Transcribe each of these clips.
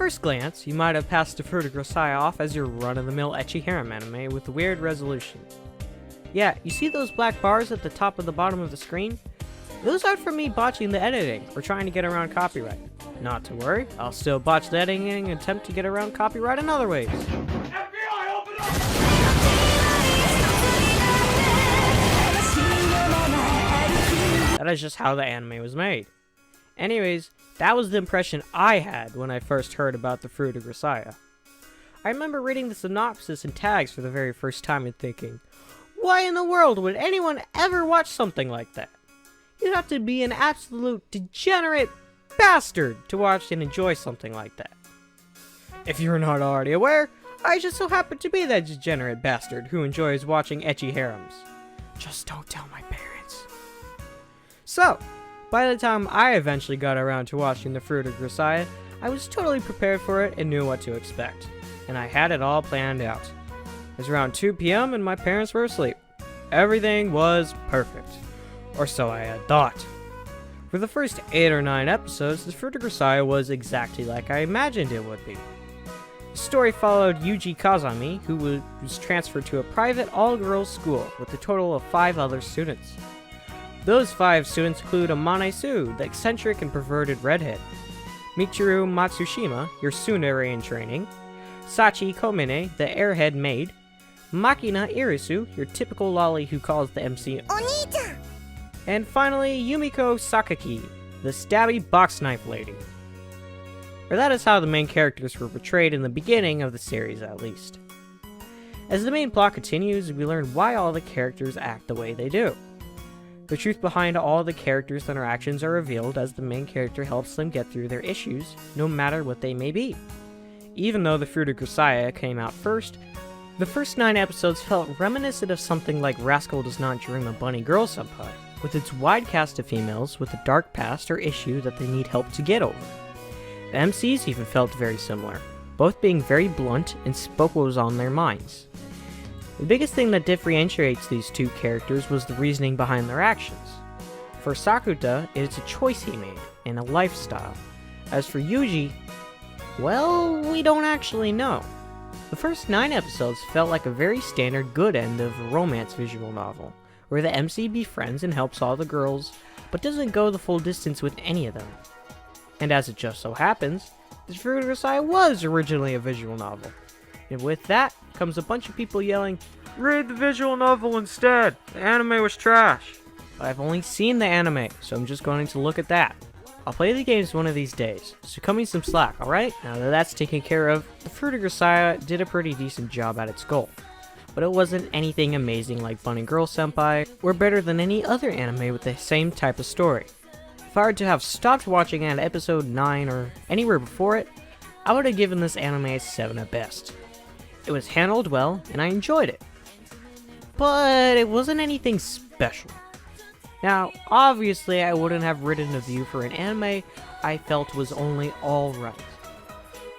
first glance, you might have passed the Fruit of Grisaia off as your run-of-the-mill ecchi harem anime with a weird resolution. Yeah, you see those black bars at the top of the bottom of the screen? Those aren't from me botching the editing or trying to get around copyright. Not to worry, I'll still botch the editing and attempt to get around copyright in other ways. FBI, open up! That is just how the anime was made. Anyways, that was the impression I had when I first heard about the Fruit of Grisaia. I remember reading the synopsis and tags for the very first time and thinking, why in the world would anyone ever watch something like that? You'd have to be an absolute degenerate bastard to watch and enjoy something like that. If you're not already aware, I just so happen to be that degenerate bastard who enjoys watching ecchi harems. Just don't tell my parents. So, by the time I eventually got around to watching the Fruit of Grisaia, I was totally prepared for it and knew what to expect. And I had it all planned out. It was around 2 p.m. and my parents were asleep. Everything was perfect. Or so I had thought. For the first 8 or 9 episodes, the Fruit of Grisaia was exactly like I imagined it would be. The story followed Yuji Kazami, who was transferred to a private all-girls school with a total of 5 other students. Those 5 students include Amane Su, the eccentric and perverted redhead, Michiru Matsushima, your tsundere in training, Sachi Komine, the airhead maid, Makina Irisu, your typical lolly who calls the MC Onita, and finally Yumiko Sakaki, the stabby box knife lady. Or that is how the main characters were portrayed in the beginning of the series at least. As the main plot continues, we learn why all the characters act the way they do. The truth behind all the characters' interactions are revealed as the main character helps them get through their issues, no matter what they may be. Even though the Fruit of Grisaia came out first, the first 9 episodes felt reminiscent of something like Rascal Does Not Dream of Bunny Girl Senpai, with its wide cast of females with a dark past or issue that they need help to get over. The MCs even felt very similar, both being very blunt and spoke what was on their minds. The biggest thing that differentiates these 2 characters was the reasoning behind their actions. For Sakuta, it is a choice he made, and a lifestyle. As for Yuji, well, we don't actually know. The first 9 episodes felt like a very standard good end of a romance visual novel, where the MC befriends and helps all the girls, but doesn't go the full distance with any of them. And as it just so happens, the Fruit of Grisaia was originally a visual novel. And with that comes a bunch of people yelling, "Read the visual novel instead! The anime was trash!" But I've only seen the anime, so I'm just going to look at that. I'll play the games one of these days, so cut me some slack, alright? Now that that's taken care of, the Fruit of Grisaia did a pretty decent job at its goal. But it wasn't anything amazing like Bunny Girl Senpai, or better than any other anime with the same type of story. If I were to have stopped watching at episode 9 or anywhere before it, I would have given this anime a 7 at best. It was handled well, and I enjoyed it. But it wasn't anything special. Now, obviously I wouldn't have written a review for an anime I felt was only alright.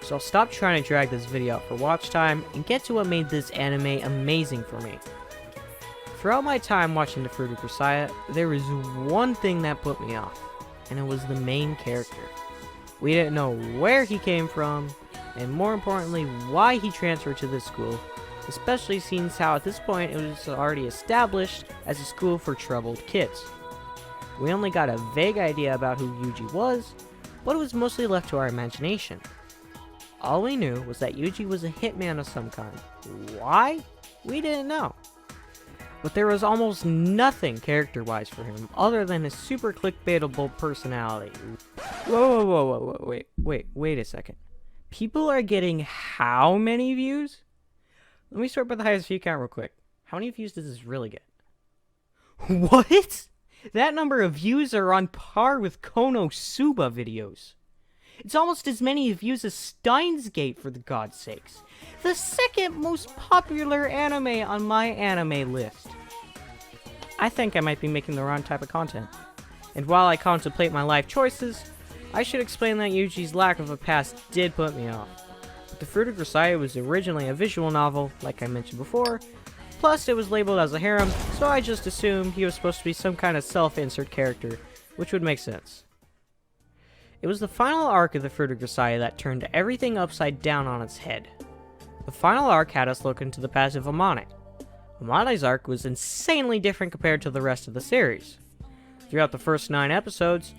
So I'll stop trying to drag this video out for watch time and get to what made this anime amazing for me. Throughout my time watching the Fruit of Grisaia, there was one thing that put me off, and it was the main character. We didn't know where he came from, and more importantly, why he transferred to this school, especially since how at this point it was already established as a school for troubled kids. We only got a vague idea about who Yuji was, but it was mostly left to our imagination. All we knew was that Yuji was a hitman of some kind. Why? We didn't know. But there was almost nothing character-wise for him, other than his super clickbaitable personality. Whoa, wait a second. People are getting how many views? Let me start by the highest view count real quick. How many views does this really get? What? That number of views are on par with Konosuba videos. It's almost as many views as Steins Gate, for the god's sakes. The second most popular anime on my anime list. I think I might be making the wrong type of content. And while I contemplate my life choices, I should explain that Yuji's lack of a past did put me off. But the Fruit of Grisaia was originally a visual novel, like I mentioned before, plus it was labeled as a harem, so I just assumed he was supposed to be some kind of self-insert character, which would make sense. It was the final arc of the Fruit of Grisaia that turned everything upside down on its head. The final arc had us look into the past of Amane. Amane's arc was insanely different compared to the rest of the series. Throughout the first 9 episodes,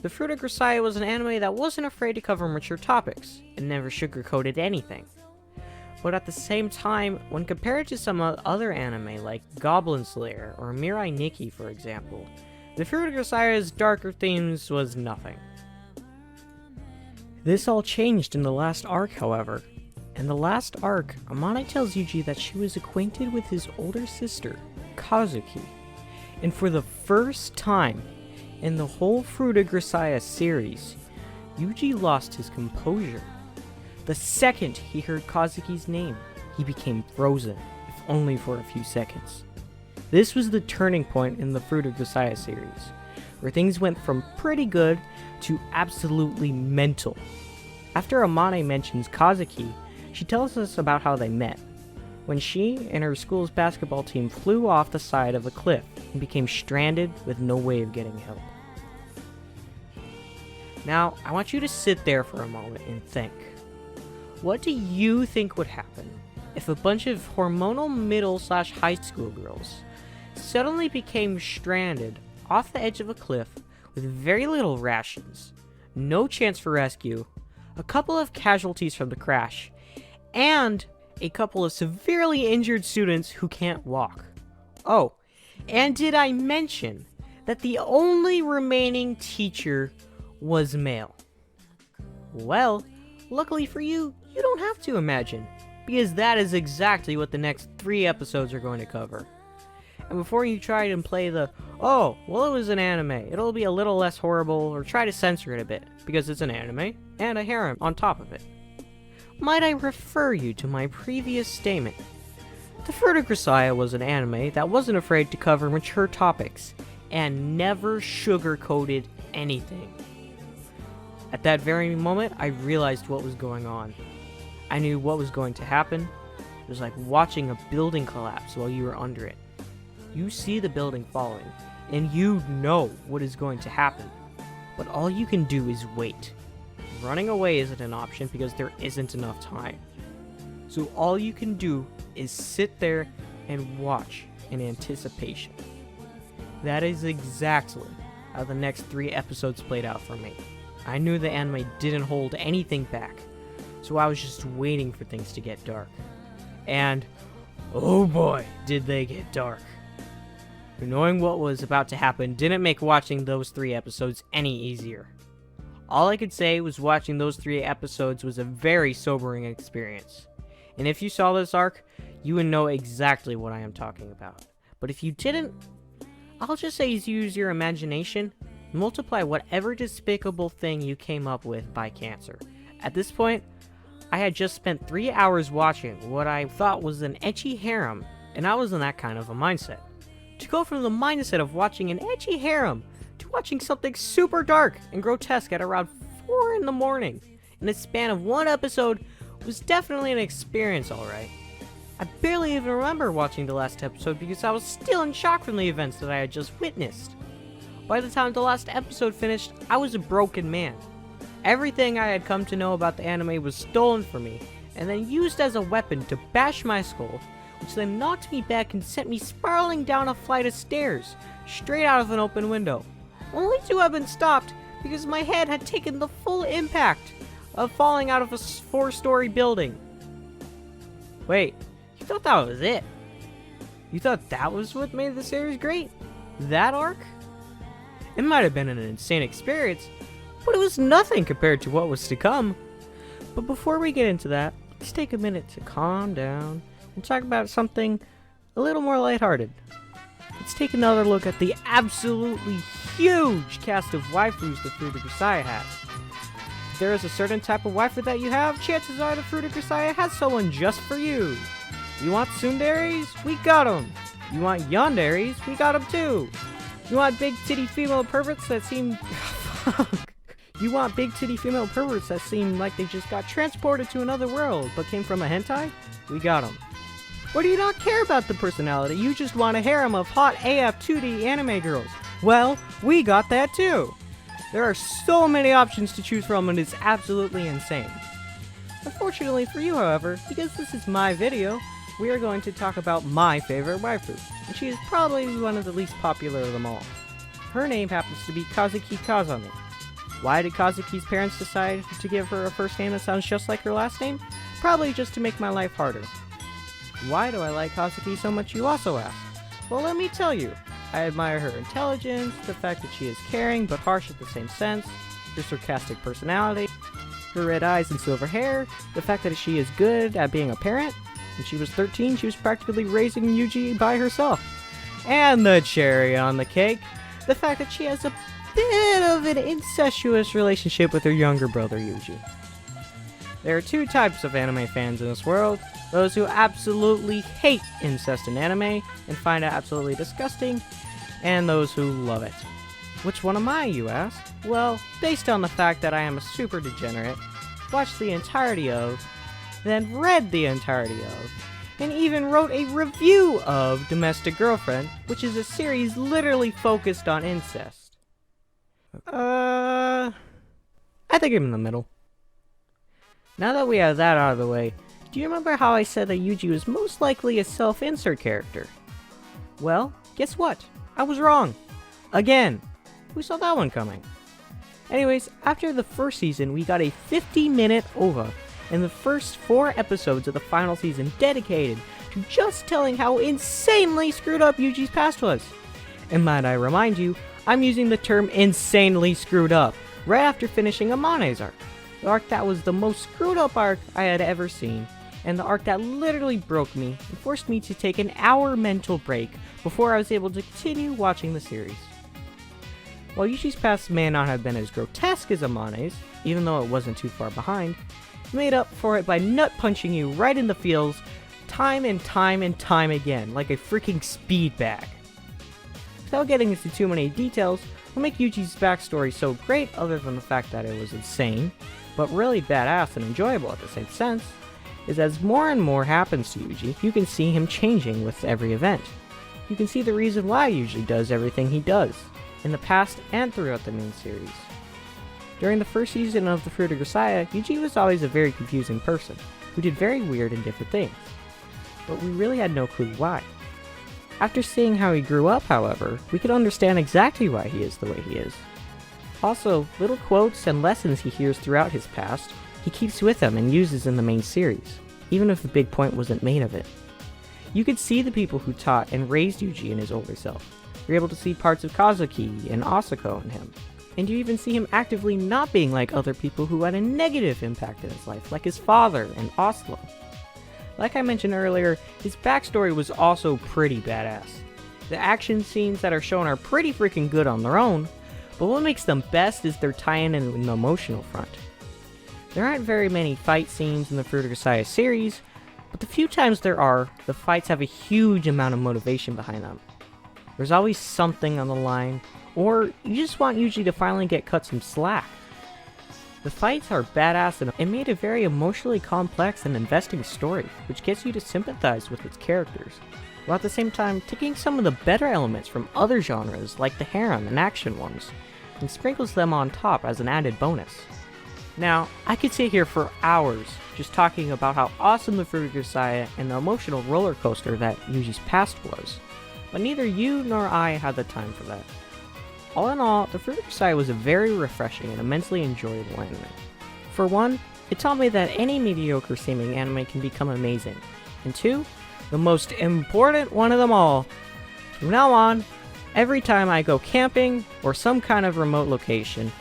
the Fruit of Grisaia was an anime that wasn't afraid to cover mature topics, and never sugarcoated anything. But at the same time, when compared to some other anime like Goblin Slayer or Mirai Nikki for example, the Fruit of Grisaia's darker themes was nothing. This all changed in the last arc, however. In the last arc, Amane tells Yuji that she was acquainted with his older sister, Kazuki, and for the first time in the whole Fruit of Grisaia series, Yuji lost his composure. The second he heard Kazuki's name, he became frozen, if only for a few seconds. This was the turning point in the Fruit of Grisaia series, where things went from pretty good to absolutely mental. After Amane mentions Kazuki, she tells us about how they met, when she and her school's basketball team flew off the side of a cliff and became stranded with no way of getting help. Now, I want you to sit there for a moment and think. What do you think would happen if a bunch of hormonal middle/high school girls suddenly became stranded off the edge of a cliff with very little rations, no chance for rescue, a couple of casualties from the crash, and a couple of severely injured students who can't walk? Oh, and did I mention that the only remaining teacher was male? Well, luckily for you, you don't have to imagine, because that is exactly what the next 3 episodes are going to cover. And before you try and play the, oh, well it was an anime, it'll be a little less horrible, or try to censor it a bit, because it's an anime, and a harem on top of it, might I refer you to my previous statement. The Fruit of Grisaia was an anime that wasn't afraid to cover mature topics, and never sugarcoated anything. At that very moment, I realized what was going on. I knew what was going to happen. It was like watching a building collapse while you were under it. You see the building falling, and you know what is going to happen. But all you can do is wait. Running away isn't an option because there isn't enough time. So all you can do is sit there and watch in anticipation. That is exactly how the next 3 episodes played out for me. I knew the anime didn't hold anything back, so I was just waiting for things to get dark. And, oh boy, did they get dark. Knowing what was about to happen didn't make watching those 3 episodes any easier. All I could say was watching those 3 episodes was a very sobering experience. And if you saw this arc, you would know exactly what I am talking about. But if you didn't, I'll just say use your imagination. Multiply whatever despicable thing you came up with by cancer. At this point, I had just spent 3 hours watching what I thought was an ecchi harem, and I was in that kind of a mindset. To go from the mindset of watching an ecchi harem to watching something super dark and grotesque at around 4 in the morning in the span of 1 episode was definitely an experience, alright. I barely even remember watching the last episode because I was still in shock from the events that I had just witnessed. By the time the last episode finished, I was a broken man. Everything I had come to know about the anime was stolen from me, and then used as a weapon to bash my skull, which then knocked me back and sent me spiraling down a flight of stairs, straight out of an open window, only to have been stopped because my head had taken the full impact of falling out of a 4-story building. Wait, you thought that was it? You thought that was what made the series great? That arc? It might have been an insane experience, but it was nothing compared to what was to come. But before we get into that, let's take a minute to calm down and talk about something a little more lighthearted. Let's take another look at the absolutely huge cast of waifus the Fruit of Grisaia has. If there is a certain type of waifu that you have, chances are the Fruit of Grisaia has someone just for you. You want tsunderes? We got them. You want yanderes? We got them too. You want big titty female perverts that seem... You want big titty female perverts that seem like they just got transported to another world but came from a hentai? We got them. Or do you not care about the personality? You just want a harem of hot AF 2D anime girls? Well, we got that too. There are so many options to choose from and it's absolutely insane. Unfortunately for you, however, because this is my video, we are going to talk about my favorite waifu, and she is probably one of the least popular of them all. Her name happens to be Kazuki Kazami. Why did Kazuki's parents decide to give her a first name that sounds just like her last name? Probably just to make my life harder. Why do I like Kazuki so much, you also ask? Well, let me tell you. I admire her intelligence, the fact that she is caring but harsh at the same sense, her sarcastic personality, her red eyes and silver hair, the fact that she is good at being a parent. When she was 13, she was practically raising Yuji by herself. And the cherry on the cake, the fact that she has a bit of an incestuous relationship with her younger brother Yuji. There are two types of anime fans in this world: those who absolutely hate incest in anime and find it absolutely disgusting, and those who love it. Which one am I, you ask? Well, based on the fact that I am a super degenerate, watched the entirety of, then read the entirety of, and even wrote a review of Domestic Girlfriend, which is a series literally focused on incest. I think I'm in the middle. Now that we have that out of the way, do you remember how I said that Yuji was most likely a self-insert character? Well, guess what? I was wrong. Again. Who saw that one coming? Anyways, after the first season, we got a 50-minute OVA, and the first 4 episodes of the final season dedicated to just telling how insanely screwed up Yuji's past was. And might I remind you, I'm using the term insanely screwed up right after finishing Amane's arc. The arc that was the most screwed up arc I had ever seen, and the arc that literally broke me and forced me to take an hour mental break before I was able to continue watching the series. While Yuji's past may not have been as grotesque as Amane's, even though it wasn't too far behind, it made up for it by nut-punching you right in the feels time and time and time again, like a freaking speed bag. Without getting into too many details, what makes Yuji's backstory so great, other than the fact that it was insane, but really badass and enjoyable at the same sense, is as more and more happens to Yuji, you can see him changing with every event. You can see the reason why Yuji does everything he does, in the past and throughout the main series. During the first season of the Fruit of Grisaia, Yuji was always a very confusing person, who did very weird and different things, but we really had no clue why. After seeing how he grew up, however, we could understand exactly why he is the way he is. Also, little quotes and lessons he hears throughout his past, he keeps with him and uses in the main series, even if the big point wasn't made of it. You could see the people who taught and raised Yuji in his older self. You're able to see parts of Kazuki and Asako in him. And you even see him actively not being like other people who had a negative impact in his life, like his father and Oslo. Like I mentioned earlier, his backstory was also pretty badass. The action scenes that are shown are pretty freaking good on their own, but what makes them best is their tie-in in the emotional front. There aren't very many fight scenes in the Fruit of Grisaia series, but the few times there are, the fights have a huge amount of motivation behind them. There's always something on the line, or you just want Yuji to finally get cut some slack. The fights are badass and it made a very emotionally complex and investing story, which gets you to sympathize with its characters, while at the same time taking some of the better elements from other genres like the harem and action ones, and sprinkles them on top as an added bonus. Now, I could sit here for hours just talking about how awesome the Fruit of Grisaia and the emotional roller coaster that Yuji's past was, but neither you nor I had the time for that. All in all, the Fruit of Grisaia was a very refreshing and immensely enjoyable anime. For one, it taught me that any mediocre seeming anime can become amazing. And two, the most important one of them all, from now on, every time I go camping or some kind of remote location,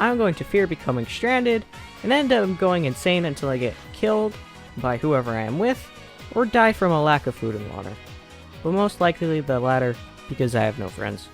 I'm going to fear becoming stranded and end up going insane until I get killed by whoever I am with, or die from a lack of food and water. But most likely the latter, because I have no friends.